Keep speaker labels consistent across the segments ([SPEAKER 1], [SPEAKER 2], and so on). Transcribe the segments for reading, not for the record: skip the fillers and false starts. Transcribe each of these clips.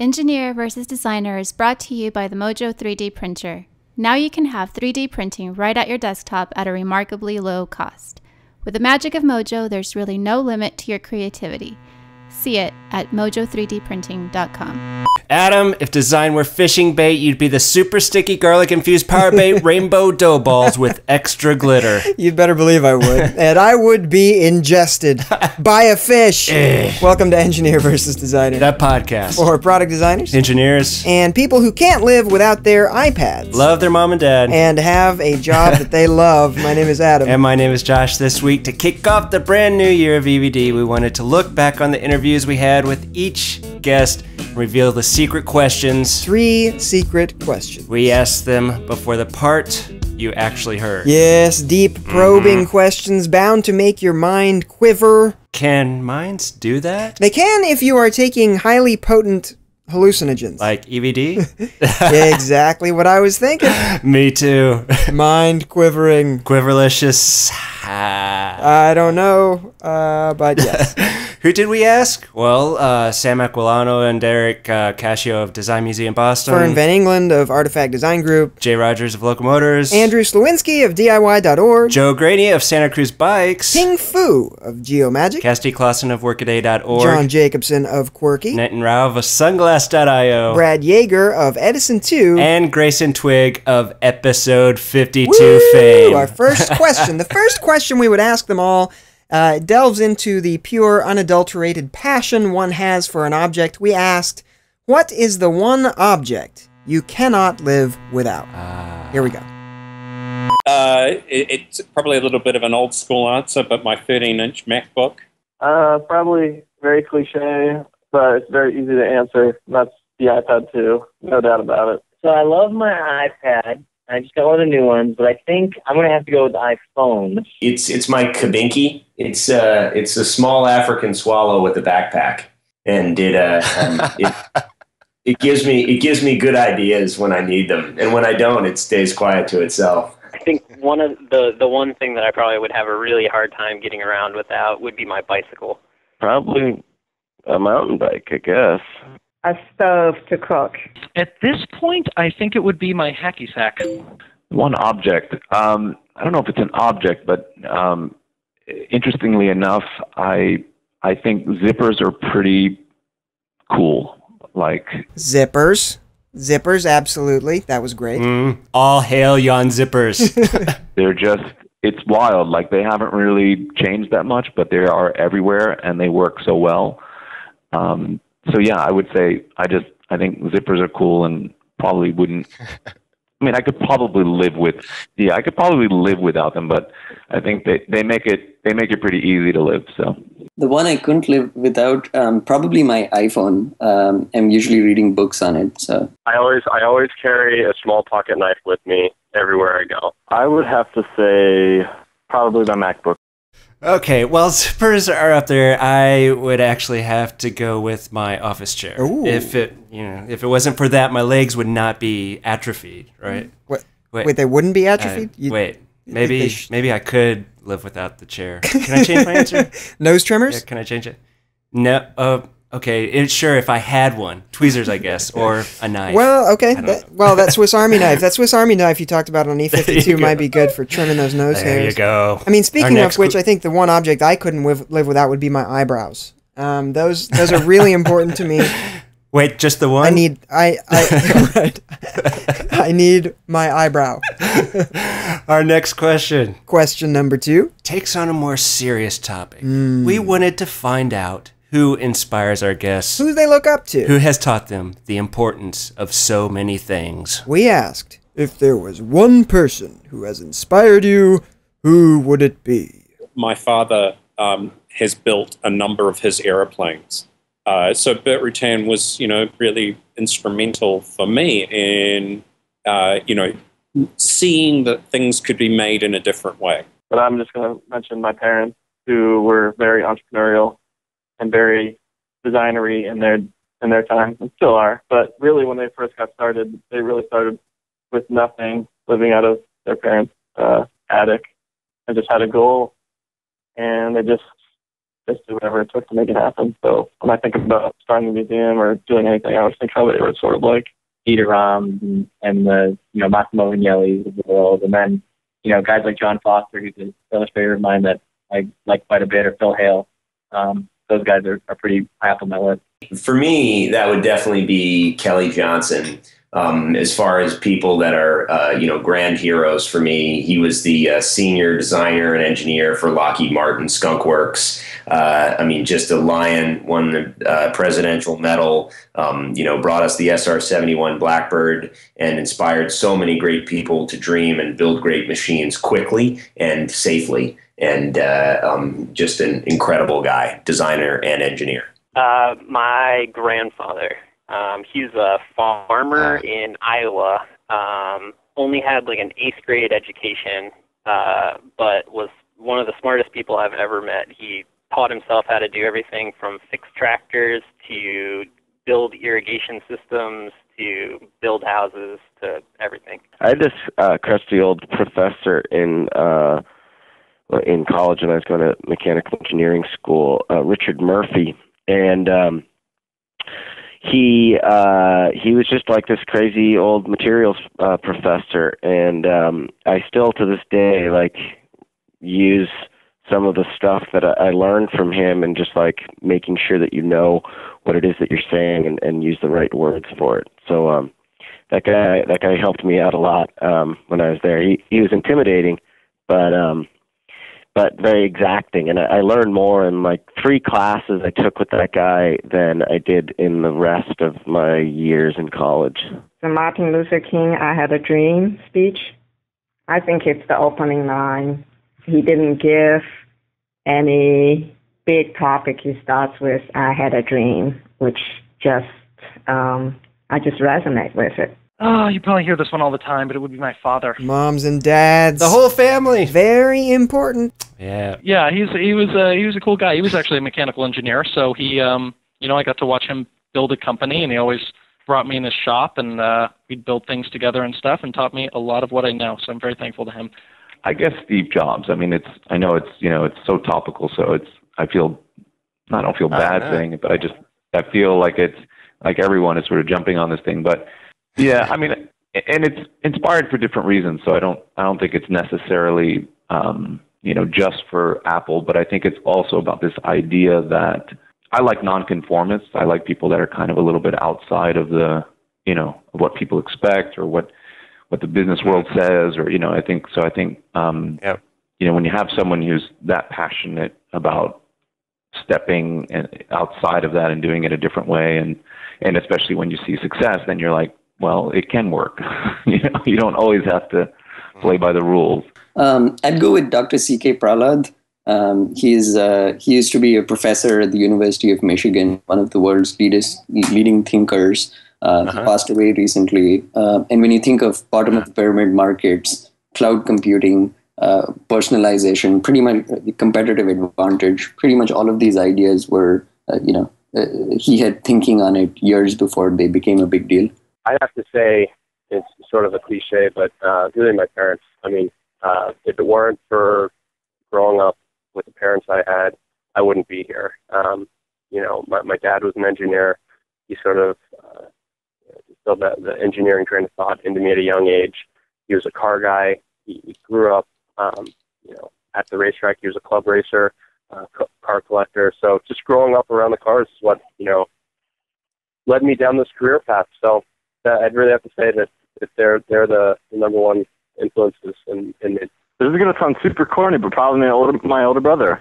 [SPEAKER 1] Engineer versus Designer is brought to you by the Mojo 3D printer. Now you can have 3D printing right at your desktop at a remarkably low cost. With the magic of Mojo, there's really no limit to your creativity. See it at mojo3dprinting.com.
[SPEAKER 2] Adam, if design were fishing bait, you'd be the super sticky garlic-infused power bait rainbow dough balls with extra glitter.
[SPEAKER 3] You'd better believe I would. And I would be ingested by a fish. Welcome to Engineer vs. Designer.
[SPEAKER 2] That podcast.
[SPEAKER 3] For product designers,
[SPEAKER 2] engineers,
[SPEAKER 3] and people who can't live without their iPads.
[SPEAKER 2] Love their mom and dad.
[SPEAKER 3] And have a job that they love. My name is Adam.
[SPEAKER 2] And my name is Josh. This week, to kick off the brand new year of EvD, we wanted to look back on the interviews we had with each guest, reveal the secret questions.
[SPEAKER 3] 3 secret questions.
[SPEAKER 2] We asked them before the part you actually heard.
[SPEAKER 3] Yes, deep probing questions bound to make your mind quiver.
[SPEAKER 2] Can minds do that?
[SPEAKER 3] They can if you are taking highly potent hallucinogens.
[SPEAKER 2] Like EvD?
[SPEAKER 3] Exactly what I was thinking.
[SPEAKER 2] Me too.
[SPEAKER 3] Mind quivering.
[SPEAKER 2] Quiverlicious.
[SPEAKER 3] I don't know, but yes.
[SPEAKER 2] Who did we ask? Well, Sam Aquilano and Derek Cascio of Design Museum Boston.
[SPEAKER 3] Fern Van England of Artifact Design Group.
[SPEAKER 2] Jay Rogers of Locomotors.
[SPEAKER 3] Andrew Slowinski of DIY.org.
[SPEAKER 2] Joe Graney of Santa Cruz Bikes.
[SPEAKER 3] Ping Fu of Geomagic.
[SPEAKER 2] Cassidy Clausen of Workaday.org.
[SPEAKER 3] John Jacobson of Quirky.
[SPEAKER 2] Nathan Rao of Sunglass.io.
[SPEAKER 3] Brad Yeager of Edison 2.
[SPEAKER 2] And Grayson Twig of Episode 52
[SPEAKER 3] Woo!
[SPEAKER 2] fame.
[SPEAKER 3] Our first question. The first question we would ask them all delves into the pure, unadulterated passion one has for an object. We asked, what is the one object you cannot live without? Here we go.
[SPEAKER 4] It's probably a little bit of an old school answer, but my 13-inch MacBook.
[SPEAKER 5] Probably very cliche, but it's very easy to answer. That's the iPad 2, no doubt about it.
[SPEAKER 6] So I love my iPad. I just got one of the new ones, but I think I'm going to have to go with the iPhone.
[SPEAKER 7] It's my Cadjunkie. It's a small African swallow with a backpack, and it gives me good ideas when I need them, and when I don't, it stays quiet to itself.
[SPEAKER 8] I think one of the one thing that I probably would have a really hard time getting around without would be my bicycle.
[SPEAKER 5] Probably a mountain bike, I guess.
[SPEAKER 9] A stove to cook.
[SPEAKER 10] At this point, I think it would be my hacky sack.
[SPEAKER 11] One object. I don't know if it's an object, but interestingly enough, I think zippers are pretty cool. Like
[SPEAKER 3] zippers. Zippers, absolutely. That was great.
[SPEAKER 2] All hail yon zippers.
[SPEAKER 11] They're just, it's wild. Like, they haven't really changed that much, but they are everywhere, and they work so well. So yeah, I would say I think zippers are cool and probably wouldn't. I mean, I could probably live without them, but I think they make it pretty easy to live. So
[SPEAKER 12] the one I couldn't live without, probably my iPhone. I'm usually reading books on it. So
[SPEAKER 5] I always carry a small pocket knife with me everywhere I go. I would have to say probably my MacBook.
[SPEAKER 2] Okay, well, zippers are up there. I would actually have to go with my office chair.
[SPEAKER 3] Ooh.
[SPEAKER 2] If it wasn't for that, my legs would not be atrophied, right?
[SPEAKER 3] Wait, they wouldn't be atrophied?
[SPEAKER 2] Maybe I could live without the chair. Can I change my answer?
[SPEAKER 3] Nose trimmers?
[SPEAKER 2] Yeah, can I change it? No. Okay, sure, if I had one. Tweezers, I guess, or a knife.
[SPEAKER 3] Well, okay. That Swiss Army knife. That Swiss Army knife you talked about on E52 might be good for trimming those nose hairs.
[SPEAKER 2] There you go.
[SPEAKER 3] I mean, speaking of which, I think the one object I couldn't live without would be my eyebrows. Those are really important to me.
[SPEAKER 2] Wait, just the one?
[SPEAKER 3] I need my eyebrow.
[SPEAKER 2] Our next question.
[SPEAKER 3] Question number 2.
[SPEAKER 2] Takes on a more serious topic. We wanted to find out who inspires our guests.
[SPEAKER 3] Who they look up to.
[SPEAKER 2] Who has taught them the importance of so many things.
[SPEAKER 3] We asked, if there was one person who has inspired you, who would it be?
[SPEAKER 4] My father has built a number of his aeroplanes. So Burt Rutan was, really instrumental for me in, seeing that things could be made in a different way.
[SPEAKER 5] But I'm just going to mention my parents, who were very entrepreneurial and very designery in their time, and still are. But really, when they first got started, they really started with nothing, living out of their parents' attic, and just had a goal. And they just just do whatever it took to make it happen. So when I think about starting a museum or doing anything, I always think how they were sort of like Peter Ram and the, you know, Massimo Agnelli of the world. And then, you know, guys like John Foster, who's an illustrator of mine that I like quite a bit, or Phil Hale. Those guys are pretty high up on my list.
[SPEAKER 7] For me, that would definitely be Kelly Johnson. As far as people that are, you know, grand heroes for me, he was the senior designer and engineer for Lockheed Martin Skunk Works. I mean, just a lion, won the presidential medal, you know, brought us the SR-71 Blackbird, and inspired so many great people to dream and build great machines quickly and safely. And just an incredible guy, designer and engineer.
[SPEAKER 8] My grandfather. He's a farmer in Iowa. Only had like an 8th grade education, but was one of the smartest people I've ever met. He taught himself how to do everything from fix tractors to build irrigation systems to build houses to everything.
[SPEAKER 13] I had this crusty old professor in college when I was going to mechanical engineering school, Richard Murphy, and he was just like this crazy old materials professor, and I still to this day like use some of the stuff that I learned from him, and just like making sure that you know what it is that you're saying and use the right words for it. So that guy helped me out a lot when I was there. He was intimidating, but very exacting, and I learned more in like 3 classes I took with that guy than I did in the rest of my years in college.
[SPEAKER 9] The Martin Luther King "I Had a Dream" speech, I think it's the opening line. He didn't give any big topic. He starts with "I had a dream," which just I just resonate with it.
[SPEAKER 10] Oh, you probably hear this one all the time, but it would be my father.
[SPEAKER 3] Moms and dads.
[SPEAKER 2] The whole family.
[SPEAKER 3] Very important.
[SPEAKER 2] Yeah.
[SPEAKER 10] Yeah, he was a cool guy. He was actually a mechanical engineer, so he, you know, I got to watch him build a company, and he always brought me in his shop, and we'd build things together and stuff, and taught me a lot of what I know. So I'm very thankful to him.
[SPEAKER 11] I guess Steve Jobs. I mean, I know it's, you know, it's so topical, so I don't feel bad saying it, but I feel like it's like everyone is sort of jumping on this thing, but yeah, I mean, and it's inspired for different reasons. So I don't think it's necessarily, you know, just for Apple, but I think it's also about this idea that I like nonconformists. I like people that are kind of a little bit outside of the, you know, what people expect or what the business world says, or, you know, I think, you know, when you have someone who's that passionate about stepping outside of that and doing it a different way, and especially when you see success, then you're like, well, it can work. You know, you don't always have to play by the rules.
[SPEAKER 12] I'd go with Dr. C.K. Prahlad. He used to be a professor at the University of Michigan, one of the world's leading thinkers. Passed away recently. And when you think of bottom of the pyramid markets, cloud computing, personalization, pretty much competitive advantage, pretty much all of these ideas were, you know, he had thinking on it years before they became a big deal.
[SPEAKER 14] I have to say, it's sort of a cliche, but really my parents. I mean, if it weren't for growing up with the parents I had, I wouldn't be here. You know, my dad was an engineer. He sort of instilled the engineering train of thought into me at a young age. He was a car guy. He grew up, you know, at the racetrack. He was a club racer, car collector. So just growing up around the cars is what, you know, led me down this career path. So I'd really have to say that they're the number one influences in me.
[SPEAKER 5] This is going to sound super corny, but probably my older brother.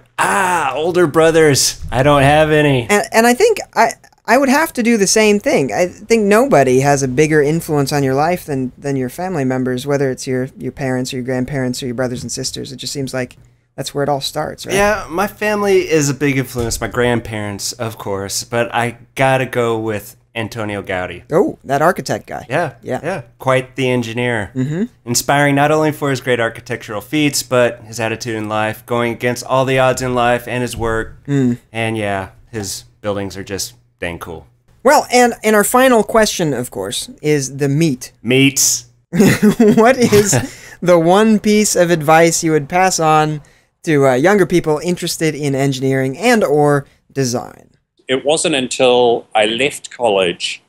[SPEAKER 2] Older brothers. I don't have any.
[SPEAKER 3] And I think I would have to do the same thing. I think nobody has a bigger influence on your life than your family members, whether it's your parents or your grandparents or your brothers and sisters. It just seems like that's where it all starts, right?
[SPEAKER 2] Yeah, my family is a big influence. My grandparents, of course, but I gotta go with Antonio Gaudi.
[SPEAKER 3] Oh, that architect guy.
[SPEAKER 2] Yeah. Quite the engineer.
[SPEAKER 3] Mm-hmm.
[SPEAKER 2] Inspiring not only for his great architectural feats, but his attitude in life, going against all the odds in life and his work. And yeah, his buildings are just dang cool.
[SPEAKER 3] Well, and our final question, of course, is the meat.
[SPEAKER 2] Meats.
[SPEAKER 3] What is the one piece of advice you would pass on to younger people interested in engineering and or design?
[SPEAKER 4] It wasn't until I left college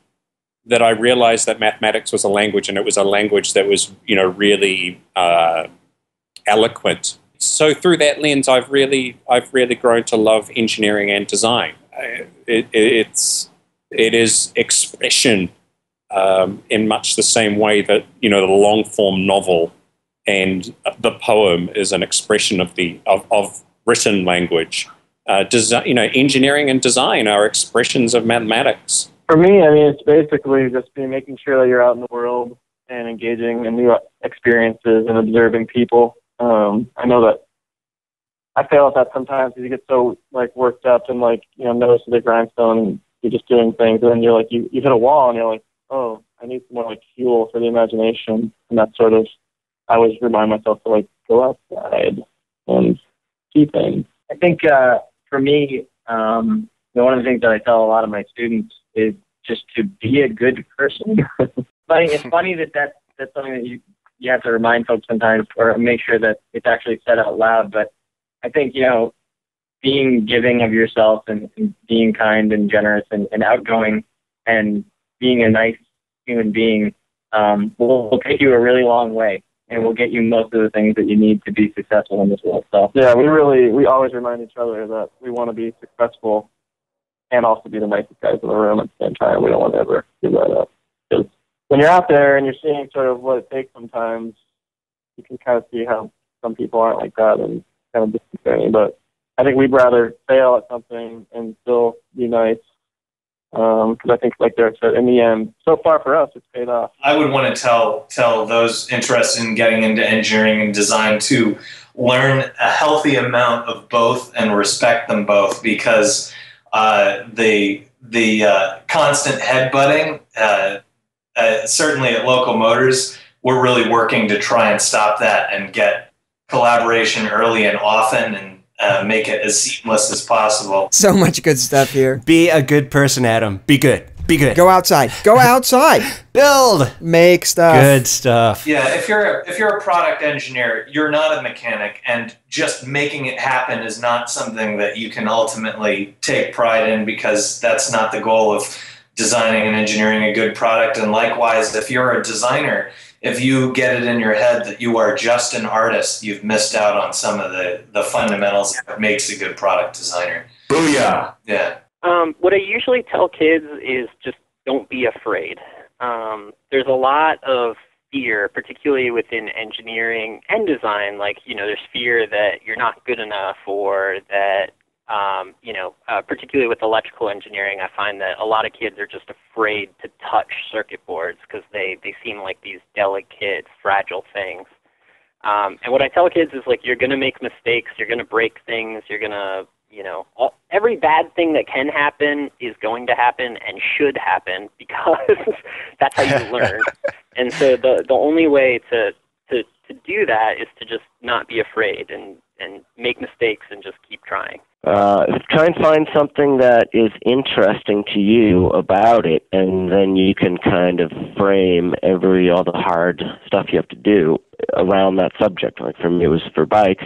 [SPEAKER 4] that I realized that mathematics was a language, and it was a language that was, really eloquent. So through that lens, I've really grown to love engineering and design. It is expression in much the same way that the long form novel and the poem is an expression of of written language. Engineering and design are expressions of mathematics.
[SPEAKER 5] For me, it's basically just making sure that you're out in the world and engaging in new experiences and observing people. I know that I fail at that sometimes because you get so worked up and nose to the grindstone and you're just doing things, and then you're you hit a wall and you're like, oh, I need some more fuel for the imagination, and that's sort of, I always remind myself to go outside and see things.
[SPEAKER 6] I think for me, one of the things that I tell a lot of my students is just to be a good person. It's funny that that's something that you have to remind folks sometimes, or make sure that it's actually said out loud. But I think, being giving of yourself and being kind and generous and outgoing and being a nice human being will take you a really long way, and will get you most of the things that you need to be successful in this world. So
[SPEAKER 5] yeah, we always remind each other that we want to be successful and also be the nicest guys in the room at the same time. We don't want to ever give that up. Because when you're out there and you're seeing sort of what it takes sometimes, you can kind of see how some people aren't like that and kind of disconcerting. But I think we'd rather fail at something and still be nice. Because I think, like Derek said, in the end, so far for us, it's paid off.
[SPEAKER 15] I would want to tell those interested in getting into engineering and design to learn a healthy amount of both and respect them both, because the constant headbutting, certainly at Local Motors, we're really working to try and stop that and get collaboration early and often, and make it as seamless as possible.
[SPEAKER 3] So much good stuff here.
[SPEAKER 2] Be a good person, Adam. Be good. Be good.
[SPEAKER 3] Go outside. Go outside.
[SPEAKER 2] Build.
[SPEAKER 3] Make stuff.
[SPEAKER 2] Good stuff.
[SPEAKER 15] Yeah, if you're a product engineer, you're not a mechanic, and just making it happen is not something that you can ultimately take pride in, because that's not the goal of designing and engineering a good product. And likewise, if you're a designer, if you get it in your head that you are just an artist, you've missed out on some of the fundamentals that makes a good product designer.
[SPEAKER 7] Booyah!
[SPEAKER 15] Yeah.
[SPEAKER 8] What I usually tell kids is just don't be afraid. There's a lot of fear, particularly within engineering and design. There's fear that you're not good enough, or that, particularly with electrical engineering, I find that a lot of kids are just afraid to touch circuit boards because they seem like these delicate, fragile things. And what I tell kids is, you're going to make mistakes, you're going to break things, you're going to, every bad thing that can happen is going to happen and should happen, because that's how you learn. And so the only way to do that is to just not be afraid and make mistakes and just keep trying.
[SPEAKER 13] Try and find something that is interesting to you about it, and then you can kind of frame all the hard stuff you have to do around that subject. Like for me, it was for bikes,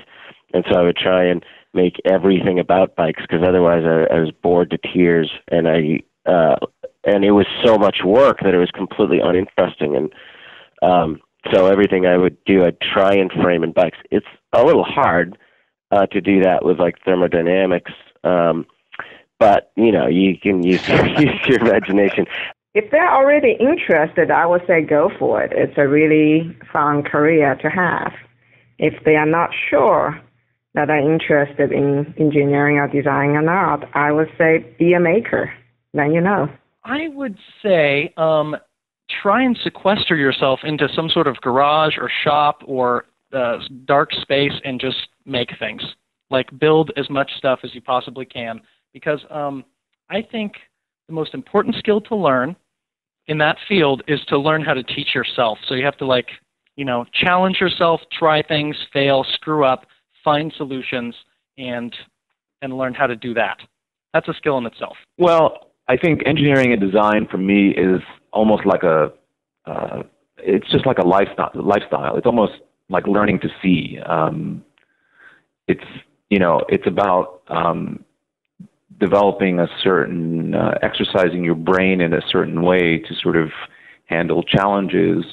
[SPEAKER 13] and so I would try and make everything about bikes, because otherwise I was bored to tears, and and it was so much work that it was completely uninteresting. And so everything I would do, I'd try and frame in bikes. It's a little hard to do that with thermodynamics, but you can use your imagination.
[SPEAKER 9] If they're already interested, I would say go for it. It's a really fun career to have. If they are not sure that they're interested in engineering or design or not, I would say be a maker. Then you know.
[SPEAKER 10] I would say try and sequester yourself into some sort of garage or shop or dark space and just make things. Build as much stuff as you possibly can, because I think the most important skill to learn in that field is to learn how to teach yourself. So you have to challenge yourself, try things, fail, screw up, find solutions, and learn how to do that. That's a skill in itself.
[SPEAKER 11] Well, I think engineering and design for me is almost like it's just like a lifestyle. It's almost like learning to see. it's it's about developing a certain exercising your brain in a certain way to sort of handle challenges,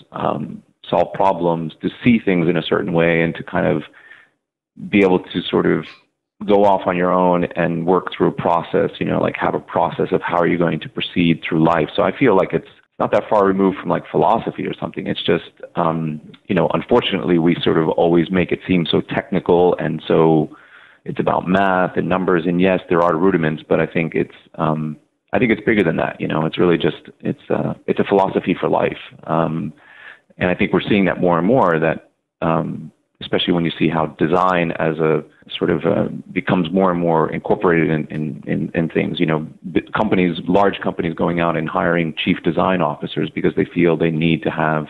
[SPEAKER 11] solve problems, to see things in a certain way, and to kind of be able to sort of go off on your own and work through a process, like have a process of how are you going to proceed through life. So I feel like it's not that far removed from like philosophy or something. It's just, unfortunately, we sort of always make it seem so technical, and so it's about math and numbers. And yes, there are rudiments, but I think it's bigger than that. It's really just, it's a philosophy for life. And I think we're seeing that more and more, that, especially when you see how design as a sort of becomes more and more incorporated in things. Large companies going out and hiring chief design officers because they feel they need to have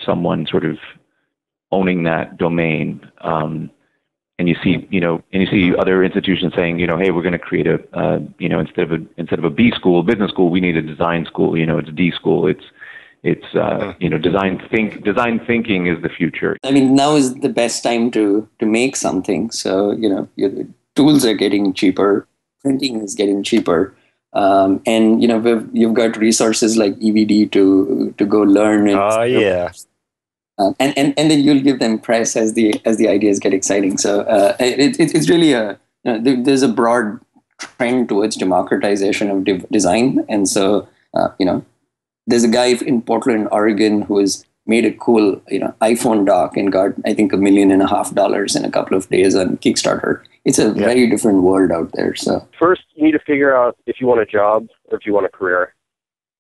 [SPEAKER 11] someone sort of owning that domain. And you see other institutions saying, hey, we're going to create instead of a B school, business school, we need a design school. It's a D school. It's design thinking is the future.
[SPEAKER 12] I mean, now is the best time to make something. So, your tools are getting cheaper, printing is getting cheaper. And, you've got resources like EvD to go learn. And then you'll give them press as the ideas get exciting. So it's really there's a broad trend towards democratization of design. And so, there's a guy in Portland, Oregon, who has made a cool, iPhone dock and got, I think, $1.5 million in a couple of days on Kickstarter. It's a very different world out there. So
[SPEAKER 14] first, you need to figure out if you want a job or if you want a career.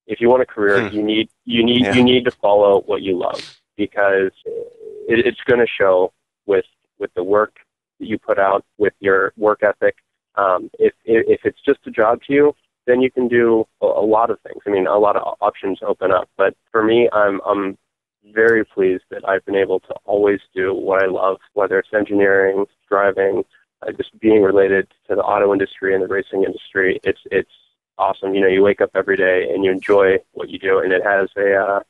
[SPEAKER 14] If you want a career, you need to follow what you love, because it's going to show with the work that you put out, with your work ethic. If it's just a job to you, then you can do a lot of things. I mean, a lot of options open up. But for me, I'm very pleased that I've been able to always do what I love, whether it's engineering, driving, just being related to the auto industry and the racing industry. It's awesome. You wake up every day and you enjoy what you do, and it has a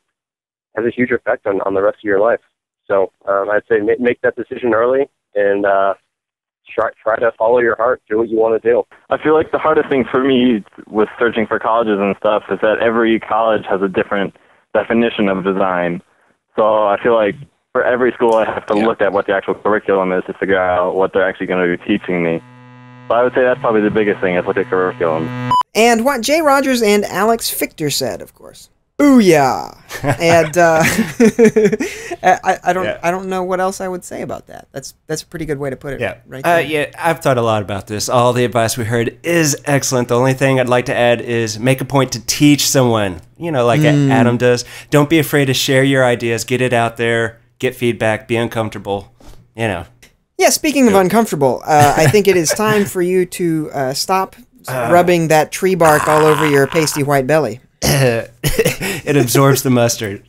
[SPEAKER 14] huge effect on the rest of your life. So I'd say make that decision early, and try to follow your heart, do what you want to do.
[SPEAKER 5] I feel like the hardest thing for me with searching for colleges and stuff is that every college has a different definition of design. So I feel like for every school I have to look at what the actual curriculum is to figure out what they're actually going to be teaching me. So I would say that's probably the biggest thing, is look at curriculum.
[SPEAKER 3] And what Jay Rogers and Alex Fichter said, of course. Ooh yeah, and I don't know what else I would say about that. That's a pretty good way to put it.
[SPEAKER 2] Yeah,
[SPEAKER 3] right there.
[SPEAKER 2] yeah. I've thought a lot about this. All the advice we heard is excellent. The only thing I'd like to add is make a point to teach someone. Like Adam does. Don't be afraid to share your ideas. Get it out there. Get feedback. Be uncomfortable. Yeah.
[SPEAKER 3] Speaking of uncomfortable, I think it is time for you to stop rubbing that tree bark all over your pasty white belly.
[SPEAKER 2] It absorbs the mustard.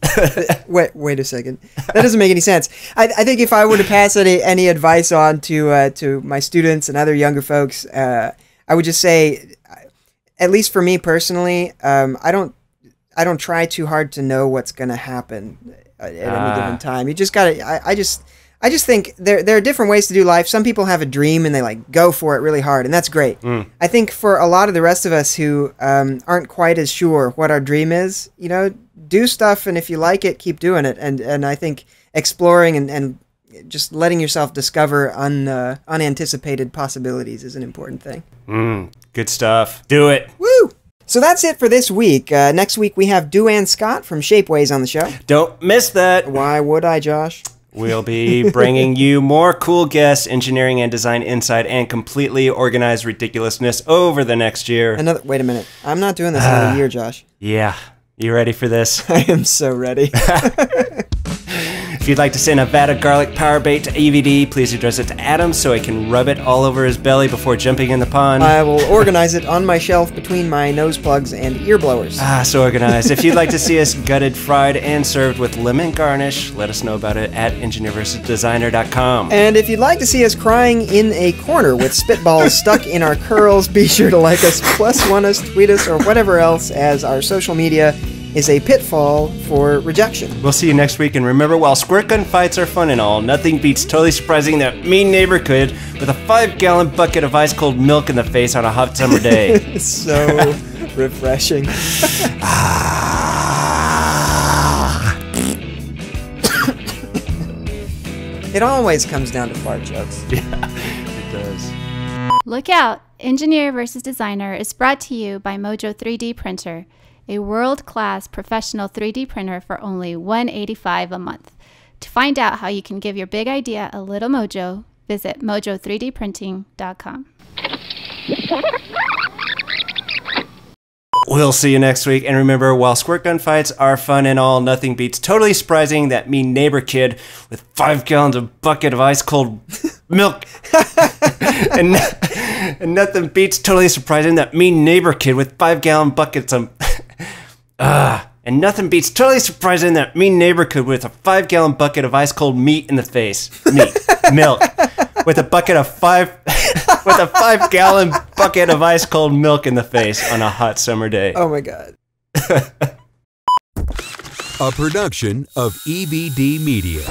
[SPEAKER 3] Wait a second. That doesn't make any sense. I think if I were to pass any advice on to my students and other younger folks, I would just say, at least for me personally, I don't try too hard to know what's going to happen at any given time. You just gotta. I just think there are different ways to do life. Some people have a dream and they go for it really hard, and that's great. I think for a lot of the rest of us who aren't quite as sure what our dream is, do stuff, and if you like it, keep doing it. And I think exploring and just letting yourself discover unanticipated possibilities is an important thing.
[SPEAKER 2] Good stuff. Do it.
[SPEAKER 3] Woo! So that's it for this week. Next week we have Duane Scott from Shapeways on the show.
[SPEAKER 2] Don't miss that.
[SPEAKER 3] Why would I, Josh?
[SPEAKER 2] We'll be bringing you more cool guests, engineering and design insight, and completely organized ridiculousness over the next year.
[SPEAKER 3] Wait a minute. I'm not doing this another year, Josh.
[SPEAKER 2] Yeah. You ready for this?
[SPEAKER 3] I am so ready.
[SPEAKER 2] If you'd like to send a vat of garlic power bait to EvD, please address it to Adam so he can rub it all over his belly before jumping in the pond.
[SPEAKER 3] I will organize it on my shelf between my nose plugs and ear blowers.
[SPEAKER 2] So organized. If you'd like to see us gutted, fried, and served with lemon garnish, let us know about it at EngineerVsDesigner.com.
[SPEAKER 3] And if you'd like to see us crying in a corner with spitballs stuck in our curls, be sure to like us, +1 us, tweet us, or whatever else as our social media is a pitfall for rejection.
[SPEAKER 2] We'll see you next week, and remember, while squirt gun fights are fun and all, nothing beats totally surprising that mean neighbor kid with a 5-gallon bucket of ice cold milk in the face on a hot summer day.
[SPEAKER 3] So refreshing. It always comes down to fart jokes.
[SPEAKER 2] Yeah, it does.
[SPEAKER 1] Look out! Engineer versus Designer is brought to you by Mojo 3D Printer, a world-class professional 3D printer for only $185 a month. To find out how you can give your big idea a little mojo, visit mojo3dprinting.com.
[SPEAKER 2] We'll see you next week, and remember, while squirt gun fights are fun and all, nothing beats totally surprising that mean neighbor kid with 5 gallons of bucket of ice cold milk. and nothing beats totally surprising that mean neighbor kid with 5-gallon buckets of and nothing beats totally surprising that mean neighbor kid with a 5-gallon bucket of ice cold meat in the face. Milk. With a bucket of with a 5-gallon bucket of ice cold milk in the face on a hot summer day.
[SPEAKER 3] Oh my God.
[SPEAKER 16] A production of EvD Media.